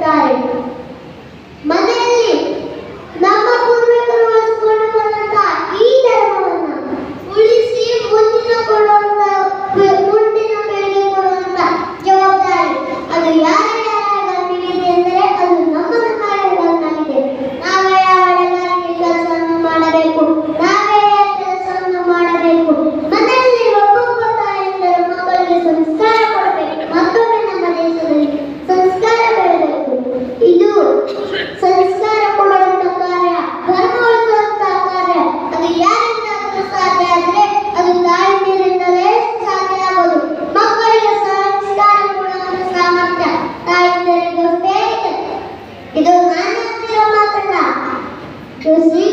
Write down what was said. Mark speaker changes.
Speaker 1: ಹೇಳುತ್ತಾರೆ. ಮನೆಯಲ್ಲಿ ನಮ್ಮ ಪೂರ್ವಿಕರು ಉಳಿಸಿಕೊಂಡು ಬಂದಂತಹ ಈ ಧರ್ಮವನ್ನು ಉಳಿಸಿ ಮುಂದಿನ ಪೀಳಿಗೆ ಕೊಡುವಂತ ಜವಾಬ್ದಾರಿ ಅದು ಯಾರ ಗಂಟಲಿದೆ ಎಂದರೆ ಅದು ನಮ್ಮ ಗಂಟಲಿದೆ. ನಾವೇ ಒಳ್ಳೆಯ ಕೆಲಸವನ್ನು ಮಾಡಬೇಕು, ನಾವೇ ಕೆಲಸವನ್ನು ಮಾಡಬೇಕು. ಮನೆಯಲ್ಲಿ ಒಬ್ಬೊಬ್ಬ ತಾಯಿಯಂದರು ಮಕ್ಕಳಿಗೆ ಸಂಸ್ಕಾರ ಕೊಡಬೇಕು. ಮತ್ತೊಮ್ಮೆ ನಮ್ಮ ದೇಶದಲ್ಲಿ ಸಂಸ್ಕಾರ ಬೆಳೆಯಬೇಕು. ಇದು ಸಂಸ್ಕಾರ ಕೊಡುವಂತ ಕಾರ್ಯ, ಧರ್ಮ ಉಳಿಸುವಂತ ಕಾರ್ಯ ಅದು ಯಾರಿಂದ ಸಾಧ್ಯ ಆದರೆ ಅದು ತಾಯಿಯರಿಂದಲೇ ಸಾಧ್ಯ ಆಗೋದು. ಮಕ್ಕಳಿಗೆ ಸಂಸ್ಕಾರ ಕೊಡುವಂತ ಸಾಮರ್ಥ್ಯ ತಾಯಿಯರಿಗಷ್ಟೇ ಇದೆ. ಇದು ನಾನು ಅಂತಿರೋ ಮಾತಲ್ಲ, ಶ್ರೀ